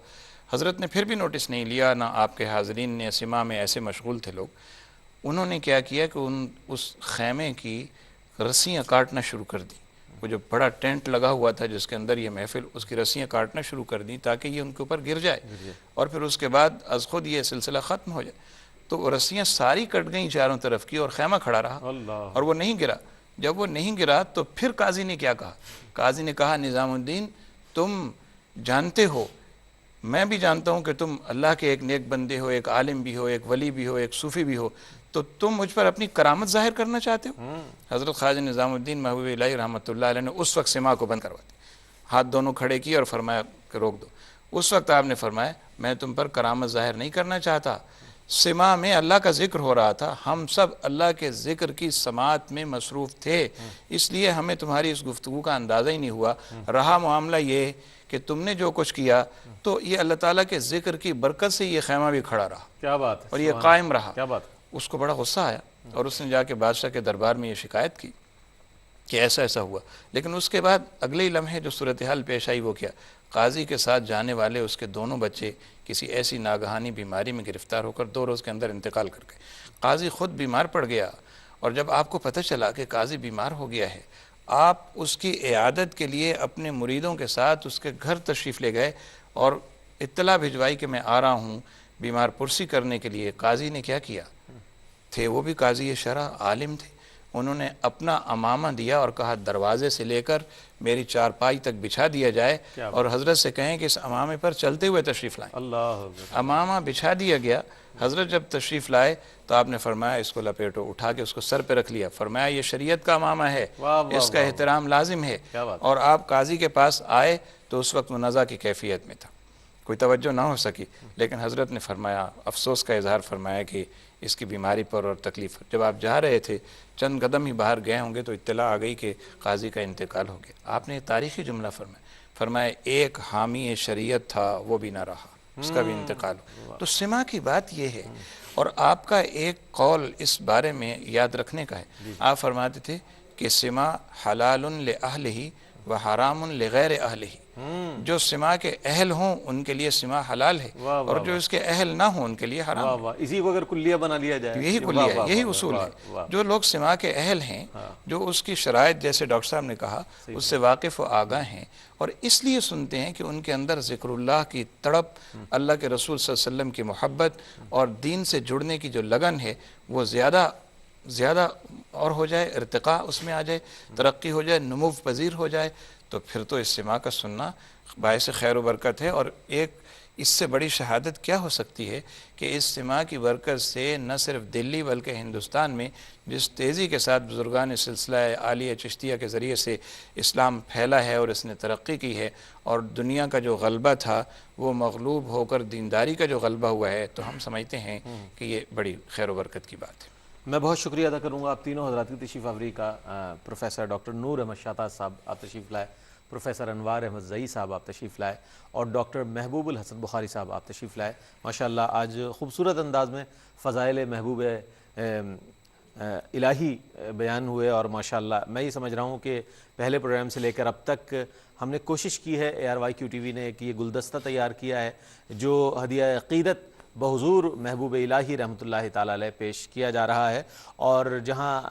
حضرت نے پھر بھی نوٹس نہیں لیا، نہ آپ کے حاضرین نے، سماع میں ایسے مشغول تھے لوگ۔ انہوں نے کیا کیا کہ اس خیمے کی رسیاں کاٹنا شروع کر دیں۔ وہ جو بڑا ٹینٹ لگا ہوا تھا جس کے اندر یہ محفل، اس کی رسیاں کاٹنا شروع کر دیں تاکہ یہ ان کے اوپر گر جائے، اور پھر اس کے بعد از خود یہ سلسلہ ختم ہو جائے۔ تو وہ رسیاں ساری کٹ گئیں چاروں طرف کی، اور خیمہ کھڑا رہا اور وہ نہیں گرا۔ جب وہ نہیں گرا تو پھر قاضی نے کیا کہا؟ قاضی نے کہا، نظام الدین تم جانتے ہو، میں بھی جانتا ہوں کہ تم اللہ کے ایک نیک بندے ہو، ایک عالم بھی ہو، ایک ولی بھی ہو، ایک صوفی بھی ہو، تو تم مجھ پر اپنی کرامت ظاہر کرنا چاہتے ہو؟ حضرت خواجہ نظام الدین محبوب الہی رحمۃ اللہ علیہ نے اس وقت سماع کو بند کروا دیا، ہاتھ دونوں کھڑے کیے اور فرمایا کہ روک دو۔ اس وقت آپ نے فرمایا، میں تم پر کرامت ظاہر نہیں کرنا چاہتا، سماع میں اللہ کا ذکر ہو رہا تھا، ہم سب اللہ کے ذکر کی سماعت میں مصروف تھے، اس لیے ہمیں تمہاری اس گفتگو کا اندازہ ہی نہیں ہوا۔ رہا معاملہ یہ کہ تم نے جو کچھ کیا تو یہ اللہ تعالیٰ کے ذکر کی برکت سے یہ خیمہ بھی کھڑا رہا، کیا بات ہے، اور یہ قائم رہا۔ کیا بات ہے۔ اس کو بڑا غصہ آیا، اور اس نے جا کے بادشاہ کے دربار میں یہ شکایت کی کہ ایسا ایسا ہوا۔ لیکن اس کے بعد اگلے ہی لمحے جو صورتحال پیش آئی وہ کیا؟ قاضی کے ساتھ جانے والے اس کے دونوں بچے کسی ایسی ناگہانی بیماری میں گرفتار ہو کر 2 روز کے اندر انتقال کر گئے۔ قاضی خود بیمار پڑ گیا، اور جب آپ کو پتہ چلا کہ قاضی بیمار ہو گیا ہے، آپ اس کی عیادت کے لیے اپنے مریدوں کے ساتھ اس کے گھر تشریف لے گئے اور اطلاع بھجوائی کہ میں آ رہا ہوں بیمار پرسی کرنے کے لیے۔ قاضی نے کیا کیا؟ تھے وہ بھی قاضی شرع، عالم تھے، انہوں نے اپنا امامہ دیا اور کہا دروازے سے لے کر میری چارپائی تک بچھا دیا جائے، اور حضرت سے کہیں کہ اس امامے پر چلتے ہوئے تشریف لائیں۔ امامہ بچھا دیا گیا۔ حضرت جب تشریف لائے تو آپ نے فرمایا اس کو لپیٹو، اٹھا کے اس کو سر پہ رکھ لیا، فرمایا یہ شریعت کا امامہ ہے، اس کا احترام لازم ہے۔ اور آپ قاضی کے پاس آئے تو اس وقت منازع کی کیفیت میں تھا، کوئی توجہ نہ ہو سکی، لیکن حضرت نے فرمایا، افسوس کا اظہار فرمایا کہ اس کی بیماری پر اور تکلیف، جب آپ جا رہے تھے چند قدم ہی باہر گئے ہوں گے تو اطلاع آ گئی کہ قاضی کا انتقال ہو گیا۔ آپ نے تاریخی جملہ فرمایا ایک حامی شریعت تھا وہ بھی نہ رہا، اس کا بھی انتقال ہو۔ تو سماع کی بات یہ ہے، اور آپ کا ایک قول اس بارے میں یاد رکھنے کا ہے، آپ فرماتے تھے کہ سماع حلال لأہلہ و حرام لغیر اہلہ، جو سماع کے اہل ہوں ان کے لیے سماع حلال ہے، اور جو اس کے اہل نہ ہوں ان کے لیے حرام ہے۔ اسی کو اگر کلیہ بنا لیا جائے، یہی کلیہ ہے، یہی اصول ہے۔ جو لوگ سماع کے اہل ہیں، جو اس کی شرائط جیسے ڈاکٹر صاحب نے کہا اس سے واقف و آگاہ ہیں، اور اس لیے سنتے ہیں کہ ان کے اندر ذکر اللہ کی تڑپ، اللہ کے رسول صلی اللہ علیہ وسلم کی محبت اور دین سے جڑنے کی جو لگن ہے وہ زیادہ اور ہو جائے، ارتقاء اس میں آ جائے، ترقی ہو جائے، نمو پذیر ہو جائے، تو پھر تو اس سماع کا سننا باعث خیر و برکت ہے۔ اور ایک اس سے بڑی شہادت کیا ہو سکتی ہے کہ اس سماع کی برکت سے نہ صرف دلی بلکہ ہندوستان میں جس تیزی کے ساتھ بزرگان سلسلہ عالیہ چشتیہ کے ذریعے سے اسلام پھیلا ہے اور اس نے ترقی کی ہے، اور دنیا کا جو غلبہ تھا وہ مغلوب ہو کر دینداری کا جو غلبہ ہوا ہے، تو ہم سمجھتے ہیں کہ یہ بڑی خیر و برکت کی بات ہے۔ میں بہت شکریہ ادا کروں گا آپ تینوں حضرات کی تشریف آوری کا۔ پروفیسر ڈاکٹر نور احمد شاہتاج صاحب آپ تشریف لائے، پروفیسر انوار احمد زئی صاحب آپ تشریف لائے، اور ڈاکٹر محبوب الحسن بخاری صاحب آپ تشریف لائے۔ ماشاءاللہ آج خوبصورت انداز میں فضائل محبوب الہی بیان ہوئے، اور ماشاءاللہ میں یہ سمجھ رہا ہوں کہ پہلے پروگرام سے لے کر اب تک ہم نے کوشش کی ہے، ARYQ TV نے، کہ یہ گلدستہ تیار کیا ہے جو ہدیہ عقیدت بحضور محبوب الہی رحمۃ اللہ تعالیٰ علیہ پیش کیا جا رہا ہے، اور جہاں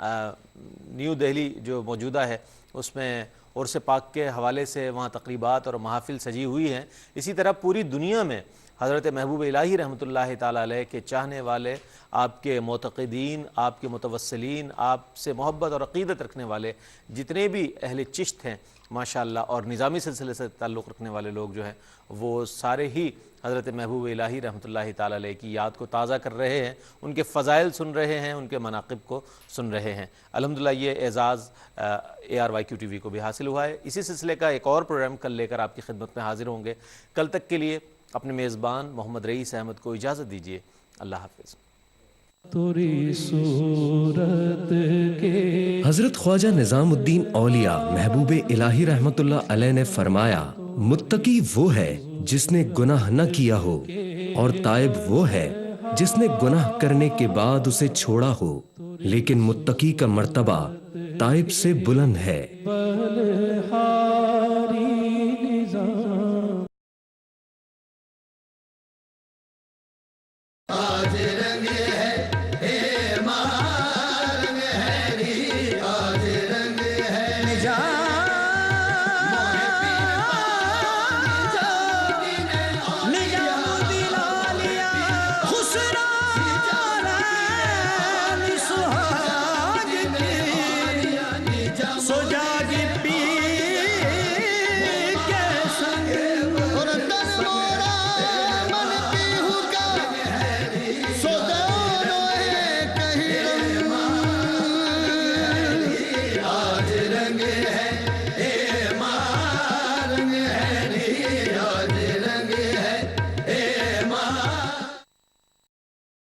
نیو دہلی جو موجودہ ہے اس میں عرس پاک کے حوالے سے وہاں تقریبات اور محافل سجی ہوئی ہیں۔ اسی طرح پوری دنیا میں حضرت محبوب الہی رحمۃ اللہ تعالیٰ علیہ کے چاہنے والے، آپ کے معتقدین، آپ کے متوسلین، آپ سے محبت اور عقیدت رکھنے والے جتنے بھی اہل چشت ہیں ماشاءاللہ، اور نظامی سلسلے سے تعلق رکھنے والے لوگ جو ہیں وہ سارے ہی حضرت محبوب الہی رحمۃ اللہ تعالیٰ علیہ کی یاد کو تازہ کر رہے ہیں، ان کے فضائل سن رہے ہیں، ان کے مناقب کو سن رہے ہیں۔ الحمدللہ یہ اعزاز ARYQ TV کو بھی حاصل ہوا ہے۔ اسی سلسلے کا ایک اور پروگرام کل لے کر آپ کی خدمت میں حاضر ہوں گے۔ کل تک کے لیے اپنے میزبان محمد رئیس احمد کو اجازت دیجیے۔ اللہ حافظ۔ تیری صورت کے حضرت خواجہ نظام الدین اولیاء محبوب الہی رحمت اللہ علیہ نے فرمایا، متقی وہ ہے جس نے گناہ نہ کیا ہو، اور تائب وہ ہے جس نے گناہ کرنے کے بعد اسے چھوڑا ہو، لیکن متقی کا مرتبہ تائب سے بلند ہے۔ بلہاری